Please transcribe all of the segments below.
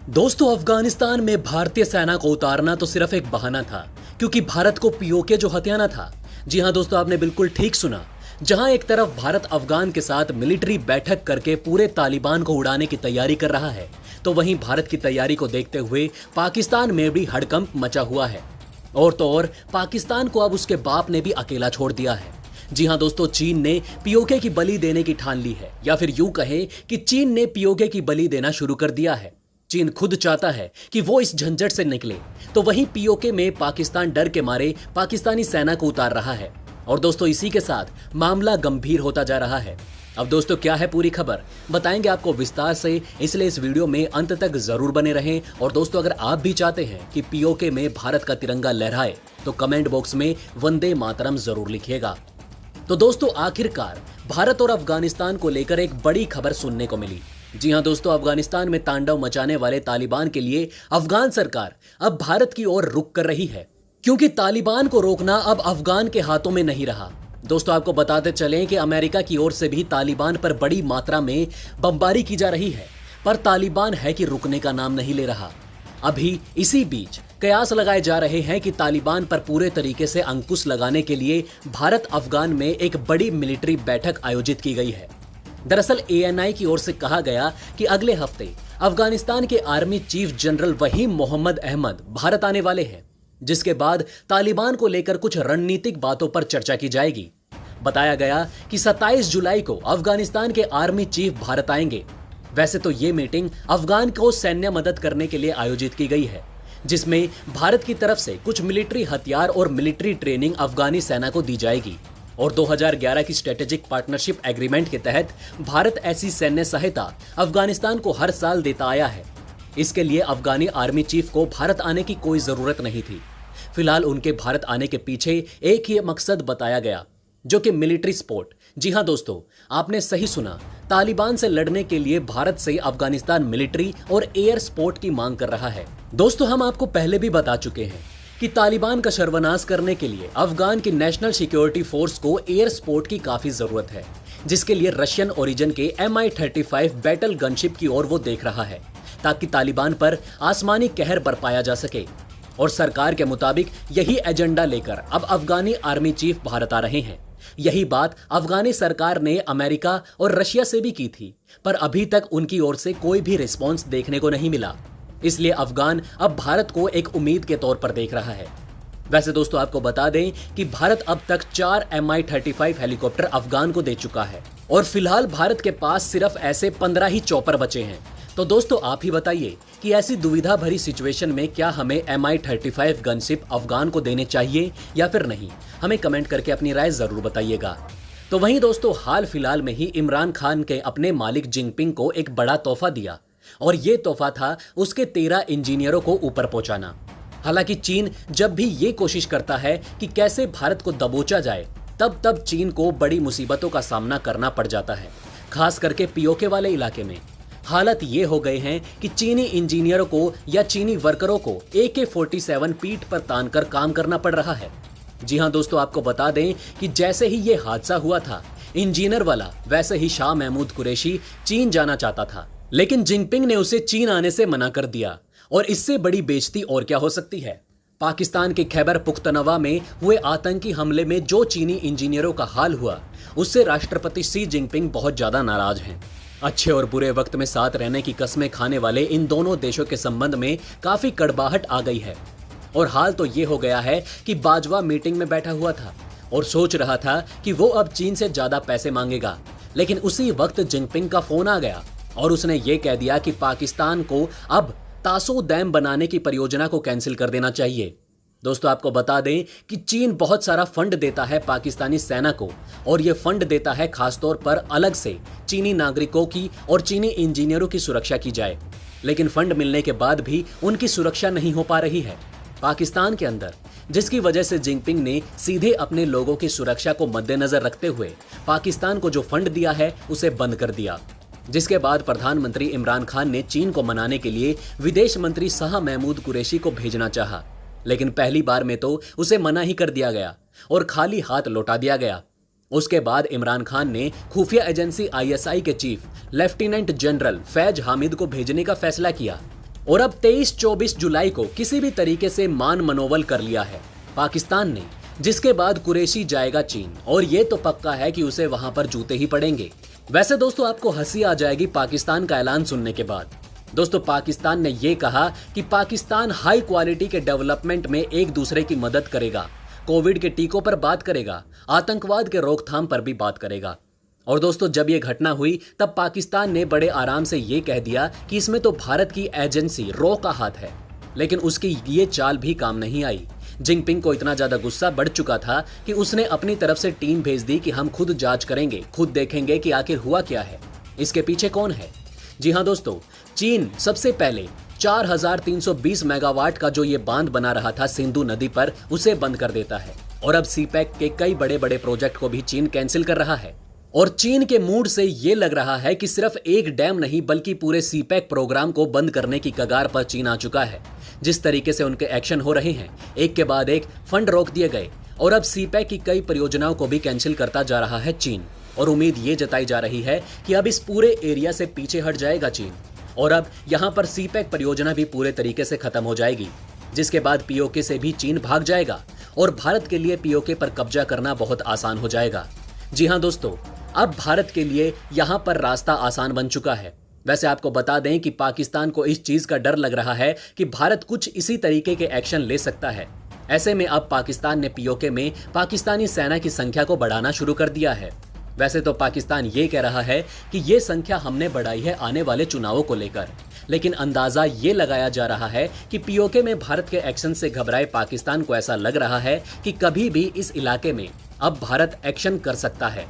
दोस्तों, अफगानिस्तान में भारतीय सेना को उतारना तो सिर्फ एक बहाना था, क्योंकि भारत को पीओके जो हथियाना था। जी हां दोस्तों, आपने बिल्कुल ठीक सुना। जहां एक तरफ भारत अफगान के साथ मिलिट्री बैठक करके पूरे तालिबान को उड़ाने की तैयारी कर रहा है, तो वहीं भारत की तैयारी को देखते हुए पाकिस्तान में भी हड़कंप मचा हुआ है। और तो और पाकिस्तान को अब उसके बाप ने भी अकेला छोड़ दिया है। जी हां दोस्तों, चीन ने पीओके की बलि देने की ठान ली है, या फिर यूं कहें कि चीन ने पीओके की बलि देना शुरू कर दिया है। चीन खुद चाहता है कि वो इस झंझट से निकले, तो वहीं पीओके में पाकिस्तान डर के मारे पाकिस्तानी सेना को उतार रहा है। और दोस्तों, इसी के साथ मामला गंभीर होता जा रहा है। अब दोस्तों, क्या है पूरी खबर, बताएंगे आपको विस्तार से, इसलिए इस वीडियो में अंत तक जरूर बने रहें। और दोस्तों, अगर आप भी चाहते हैं कि पीओके में भारत का तिरंगा लहराए, तो कमेंट बॉक्स में वंदे मातरम जरूर लिखिएगा। तो दोस्तों, आखिरकार भारत और अफगानिस्तान को लेकर एक बड़ी खबर सुनने को मिली। जी हां दोस्तों, अफगानिस्तान में तांडव मचाने वाले तालिबान के लिए अफगान सरकार अब भारत की ओर रुख कर रही है, क्योंकि तालिबान को रोकना अब अफगान के हाथों में नहीं रहा। दोस्तों, आपको बताते चलें कि अमेरिका की ओर से भी तालिबान पर बड़ी मात्रा में बमबारी की जा रही है, पर तालिबान है कि रुकने का नाम नहीं ले रहा। अभी इसी बीच कयास लगाए जा रहे हैं कि तालिबान पर पूरे तरीके से अंकुश लगाने के लिए भारत अफगान में एक बड़ी मिलिट्री बैठक आयोजित की गई है। दरअसल एएनआई की ओर से कहा गया कि अगले हफ्ते अफगानिस्तान के army chief general Waheem Mohammad Ahmad Bharat आने वाले हैं, जिसके बाद तालिबान को लेकर कुछ रणनीतिक बातों पर चर्चा की जाएगी। बताया गया कि 27 जुलाई को अफगानिस्तान के आर्मी चीफ भारत आएंगे। वैसे तो ये मीटिंग अफगान को सैन्य मदद करने के लिए आयोजित की गई है, जिसमें भारत की तरफ से कुछ मिलिट्री हथियार और मिलिट्री ट्रेनिंग अफगानी सेना को दी जाएगी। और 2011 की स्ट्रेटेजिक पार्टनरशिप एग्रीमेंट के तहत भारत ऐसी सैन्य सहायता अफगानिस्तान को हर साल देता आया है। इसके लिए अफगानी आर्मी चीफ को भारत आने की कोई जरूरत नहीं थी। फिलहाल उनके भारत आने के पीछे एक ही मकसद बताया गया, जो कि मिलिट्री सपोर्ट। जी हां दोस्तों, आपने सही सुना, तालिबान से लड़ने के लिए भारत से अफगानिस्तान मिलिट्री और एयर सपोर्ट की मांग कर रहा है। दोस्तों, हम आपको पहले भी बता चुके हैं कि तालिबान का सर्वनाश करने के लिए अफगान की नेशनल सिक्योरिटी फोर्स को एयर सपोर्ट की काफी जरूरत है, जिसके लिए रशियन ओरिजिन के MI-35 बैटल गनशिप की ओर वो देख रहा है, ताकि तालिबान पर आसमानी कहर बरपाया जा सके। और सरकार के मुताबिक यही एजेंडा लेकर अब अफगानी आर्मी चीफ भारत आ रहे हैं। यही बात अफगानी सरकार ने अमेरिका और रशिया से भी की थी, पर अभी तक उनकी ओर से कोई भी रिस्पॉन्स देखने को नहीं मिला। इसलिए अफगान अब भारत को एक उम्मीद के तौर पर देख रहा है। वैसे दोस्तों, आपको बता दें कि भारत अब तक 4 MI-35 हेलीकॉप्टर अफगान को दे चुका है, और फिलहाल भारत के पास सिर्फ ऐसे 15 ही चॉपर बचे हैं। तो दोस्तों, आप ही बताइए कि ऐसी दुविधा भरी सिचुएशन में क्या हमें MI-35 गनशिप अफगान को देने चाहिए या फिर नहीं? हमें कमेंट करके अपनी राय जरूर बताइएगा। तो वहीं दोस्तों, हाल फिलहाल में ही इमरान खान के अपने मालिक जिनपिंग को एक बड़ा तोहफा दिया, और ये तोहफा था उसके 13 इंजीनियरों को ऊपर पहुंचाना। हालांकि चीन जब भी ये कोशिश करता है कि कैसे भारत को दबोचा जाए, तब चीन को बड़ी मुसीबतों का सामना करना पड़ जाता है, खास करके पीओके वाले इलाके में। हालत ये हो गए हैं कि चीनी इंजीनियरों को या चीनी वर्करों को AK-47 पीठ पर तान कर काम करना पड़ रहा है। जी हां दोस्तों, आपको बता दें कि जैसे ही ये हादसा हुआ था इंजीनियर वाला, वैसे ही शाह महमूद कुरैशी चीन जाना चाहता था, लेकिन जिनपिंग ने उसे चीन आने से मना कर दिया। और इससे बड़ी बेइज्जती और क्या हो सकती है। पाकिस्तान के खैबर पुख्तनवा में हुए आतंकी हमले में जो चीनी इंजीनियरों का हाल हुआ, उससे राष्ट्रपति शी जिनपिंग बहुत ज्यादा नाराज हैं। अच्छे और बुरे वक्त में साथ रहने की कस्में खाने वाले इन दोनों देशों के संबंध में काफी कड़वाहट आ गई है। और हाल तो ये हो गया है कि बाजवा मीटिंग में बैठा हुआ था और सोच रहा था कि वो अब चीन से ज्यादा पैसे मांगेगा, लेकिन उसी वक्त जिनपिंग का फोन आ गया और उसने ये कह दिया कि पाकिस्तान को अब तासो डैम बनाने की परियोजना को कैंसिल कर देना चाहिए। दोस्तों, आपको बता दें कि चीन बहुत सारा फंड देता है पाकिस्तानी सेना को, और ये फंड देता है खासतौर पर अलग से चीनी नागरिकों की और चीनी इंजीनियरों की सुरक्षा की जाए। लेकिन फंड मिलने के बाद भी उनकी सुरक्षा नहीं हो पा रही है पाकिस्तान के अंदर, जिसकी वजह से जिनपिंग ने सीधे अपने लोगों की सुरक्षा को मद्देनजर रखते हुए पाकिस्तान को जो फंड दिया है उसे बंद कर दिया। जिसके बाद प्रधानमंत्री इमरान खान ने चीन को मनाने के लिए विदेश मंत्री शाह महमूद कुरैशी को भेजना चाहा, लेकिन पहली बार में तो उसे मना ही कर दिया गया और खाली हाथ लौटा दिया गया। उसके बाद इमरान खान ने खुफिया एजेंसी ISI के chief lieutenant general Faiz Hamid को भेजने का फैसला किया, और अब 23-24 जुलाई को किसी भी तरीके से मान मनोवल कर लिया है पाकिस्तान ने, जिसके बाद कुरैशी जाएगा चीन और ये तो पक्का है कि उसे वहां पर जूते ही पड़ेंगे। वैसे दोस्तों आपको हंसी आ जाएगी पाकिस्तान का ऐलान सुनने के बाद। दोस्तों पाकिस्तान ने ये कहा कि पाकिस्तान हाई क्वालिटी के डेवलपमेंट में एक दूसरे की मदद करेगा, कोविड के टीकों पर बात करेगा, आतंकवाद के रोकथाम पर भी बात करेगा। और दोस्तों जब ये घटना हुई तब पाकिस्तान ने बड़े आराम से ये कह दिया कि इसमें तो भारत की एजेंसी रॉ का हाथ है, लेकिन उसकी ये चाल भी काम नहीं आई। जिनपिंग को इतना ज्यादा गुस्सा बढ़ चुका था कि उसने अपनी तरफ से टीम भेज दी कि हम खुद जांच करेंगे, खुद देखेंगे कि आखिर हुआ क्या है, इसके पीछे कौन है। जी हाँ दोस्तों, चीन सबसे पहले 4320 मेगावाट का जो ये बांध बना रहा था सिंधु नदी पर, उसे बंद कर देता है। और अब सीपैक के कई बड़े बड़े प्रोजेक्ट को भी चीन कैंसिल कर रहा है। और चीन के मूड से ये लग रहा है कि सिर्फ एक डैम नहीं बल्कि पूरे सीपैक प्रोग्राम को बंद करने की कगार पर चीन आ चुका है। जिस तरीके से उनके एक्शन हो रहे हैं, एक के बाद एक फंड रोक दिए गए और अब सीपैक की कई परियोजनाओं को भी कैंसिल करता जा रहा है चीन। और उम्मीद ये जताई जा रही है कि अब इस पूरे एरिया से पीछे हट जाएगा चीन और अब यहाँ पर सीपैक परियोजना भी पूरे तरीके से खत्म हो जाएगी, जिसके बाद पीओके से भी चीन भाग जाएगा और भारत के लिए पीओके पर कब्जा करना बहुत आसान हो जाएगा। जी हाँ दोस्तों, अब भारत के लिए यहाँ पर रास्ता आसान बन चुका है। वैसे आपको बता दें कि पाकिस्तान को इस चीज का डर लग रहा है कि भारत कुछ इसी तरीके के एक्शन ले सकता है। ऐसे में अब पाकिस्तान ने पीओके में पाकिस्तानी सेना की संख्या को बढ़ाना शुरू कर दिया है। वैसे तो पाकिस्तान ये कह रहा है कि ये संख्या हमने बढ़ाई है आने वाले चुनावों को लेकर, लेकिन अंदाजा ये लगाया जा रहा है कि पीओके में भारत के एक्शन से घबराए पाकिस्तान को ऐसा लग रहा है कि कभी भी इस इलाके में अब भारत एक्शन कर सकता है।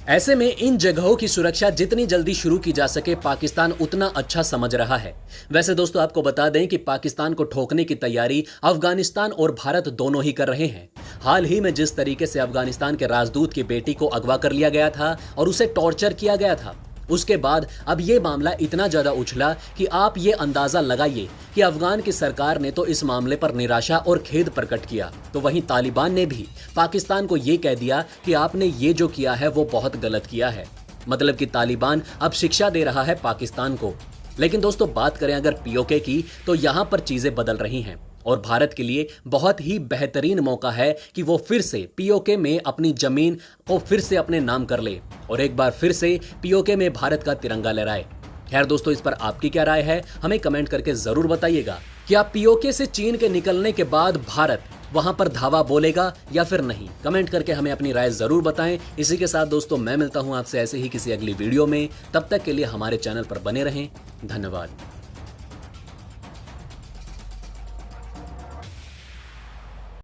ऐसे में इन जगहों की सुरक्षा जितनी जल्दी शुरू की जा सके पाकिस्तान उतना अच्छा समझ रहा है। वैसे दोस्तों आपको बता दें कि पाकिस्तान को ठोकने की तैयारी अफगानिस्तान और भारत दोनों ही कर रहे हैं। हाल ही में जिस तरीके से अफगानिस्तान के राजदूत की बेटी को अगवा कर लिया गया था और उसे टॉर्चर किया गया था, उसके बाद अब ये मामला इतना ज्यादा उछला कि आप ये अंदाजा लगाइए कि अफगान की सरकार ने तो इस मामले पर निराशा और खेद प्रकट किया, तो वहीं तालिबान ने भी पाकिस्तान को ये कह दिया कि आपने ये जो किया है वो बहुत गलत किया है। मतलब कि तालिबान अब शिक्षा दे रहा है पाकिस्तान को। लेकिन दोस्तों बात करें अगर पीओके की, तो यहाँ पर चीजें बदल रही हैं और भारत के लिए बहुत ही बेहतरीन मौका है कि वो फिर से पीओके में अपनी जमीन को फिर से अपने नाम कर ले और एक बार फिर से पीओके में भारत का तिरंगा लहराए। खैर दोस्तों, इस पर आपकी क्या राय है हमें कमेंट करके जरूर बताइएगा। क्या पीओके से चीन के निकलने के बाद भारत वहां पर धावा बोलेगा या फिर नहीं? कमेंट करके हमें अपनी राय जरूर बताएं। इसी के साथ दोस्तों मैं मिलता हूं आपसे ऐसे ही किसी अगली वीडियो में। तब तक के लिए हमारे चैनल पर बने रहें। धन्यवाद।